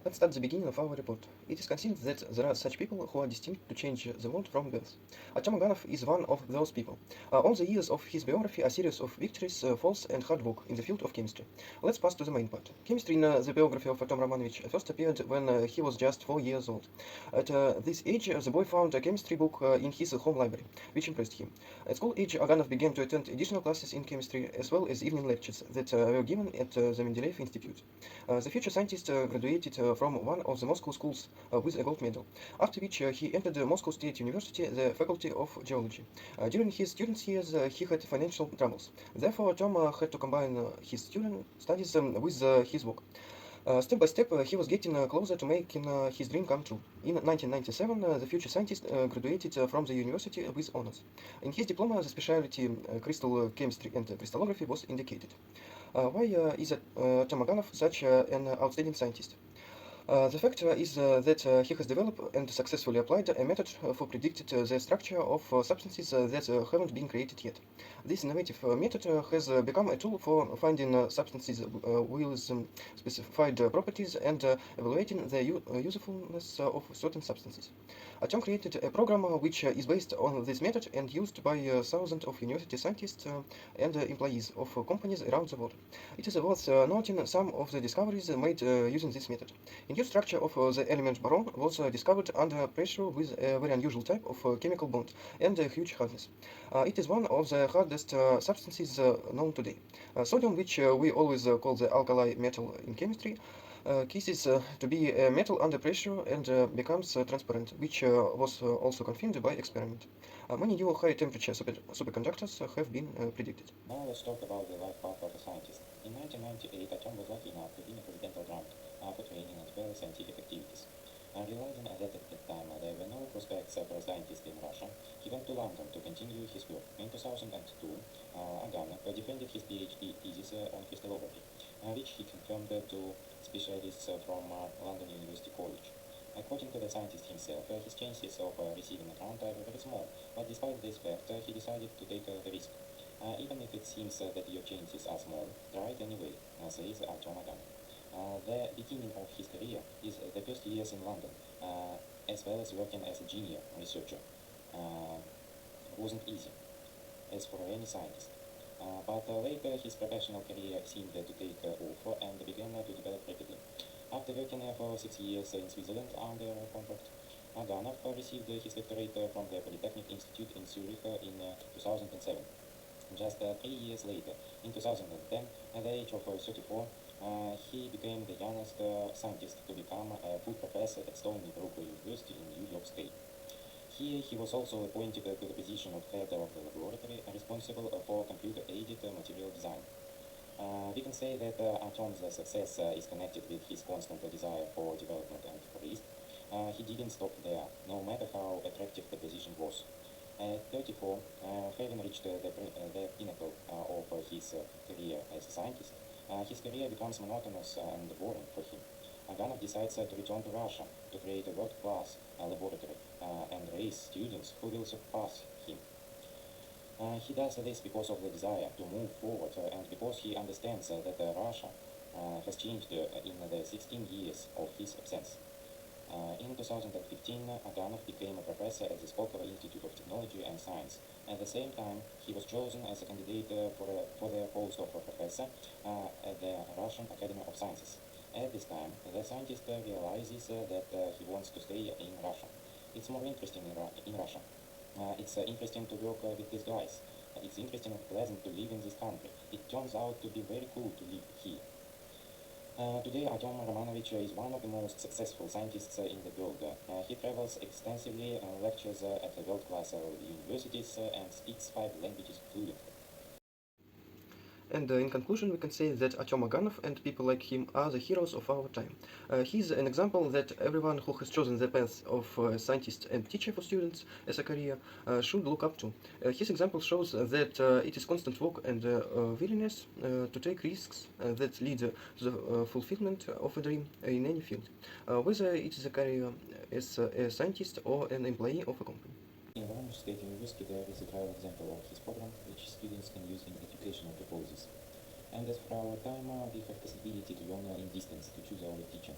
Let's start the beginning of our report. It is considered that there are such people who are destined to change the world from birth. Artem Aganov is one of those people. All the years of his biography are a series of victories, falls, and hard work in the field of chemistry. Let's pass to the main part. Chemistry in the biography of Artem Romanovich first appeared when he was just 4 years old. At this age, the boy found a chemistry book in his home library, which impressed him. At school age, Aganov began to attend additional classes in chemistry as well as evening lectures that were given at the Mendeleev Institute. The future scientist graduated from one of the Moscow schools with a gold medal, after which he entered the Moscow State University, the Faculty of Geology. During his student years, he had financial troubles. Therefore, Tom had to combine his student studies with his work. Step by step, he was getting closer to making his dream come true. In 1997, the future scientist graduated from the university with honors. In his diploma, the specialty crystal chemistry and crystallography was indicated. Why is Tom Aganov such an outstanding scientist? The fact is that he has developed and successfully applied a method for predicting the structure of substances that haven't been created yet. This innovative method has become a tool for finding substances with specified properties and evaluating the usefulness of certain substances. Atom created a program which is based on this method and used by thousands of university scientists and employees of companies around the world. It is worth noting some of the discoveries made using this method. A new structure of the element boron was discovered under pressure with a very unusual type of chemical bond and a huge hardness. It is one of the hardest substances known today. Sodium, which we always call the alkali metal in chemistry, ceases to be a metal under pressure and becomes transparent, which was also confirmed by experiment. Many new high-temperature superconductors have been predicted. Now let's talk about the life path of a scientist. In 1998, Atom was lucky enough to win a presidential grant for training and further scientific activities. Realizing that at that time there were no prospects for a scientist in Russia, he went to London to continue his work. In 2002, Aganov defended his PhD thesis on crystallography, which he confirmed to specialists from London University College. According to the scientist himself, his chances of receiving a grant were very small, but despite this fact, he decided to take the risk. Even if it seems that your chances are small, try it anyway, says Artem Aganov. The beginning of his career is the first years in London, as well as working as a junior researcher. Wasn't easy, as for any scientist. But later his professional career seemed to take off and began to develop rapidly. After working for 6 years in Switzerland under contract, Aganov received his doctorate from the Polytechnic Institute in Zurich in 2007. Just 3 years later, in 2010, at the age of 34, he became the youngest scientist to become a full professor at Stony Brook University in New York State. Here he was also appointed to the position of head of the laboratory responsible for computer-aided material design. We can say that Atom's success is connected with his constant desire for development and for risk. He didn't stop there, no matter how attractive the position was. At 34, having reached the pinnacle of his career as a scientist, his career becomes monotonous and boring for him. Aganov decides to return to Russia to create a world-class laboratory and raise students who will surpass him. He does this because of the desire to move forward and because he understands that Russia has changed in the 16 years of his absence. In 2015, Aganov became a professor at the Skolkovo Institute of Technology and Science. At the same time, he was chosen as a candidate for the post of a professor at the Russian Academy of Sciences. At this time, the scientist realizes that he wants to stay in Russia. It's more interesting in Russia. It's interesting to work with these guys. It's interesting and pleasant to live in this country. It turns out to be very cool to live here. Today, Artem Romanovich is one of the most successful scientists in the world. He travels extensively, lectures at world-class universities, and speaks 5 languages fluently. And in conclusion, we can say that Artem Aganov and people like him are the heroes of our time. He's an example that everyone who has chosen the path of scientist and teacher for students as a career should look up to. His example shows that it is constant work and willingness to take risks that lead to the fulfillment of a dream in any field, whether it is a career as a scientist or an employee of a company. In Voronezh State University, there is a trial example of his program, which students can use in educational purposes. And as for our time, we have possibility to learn in distance to choose our teacher.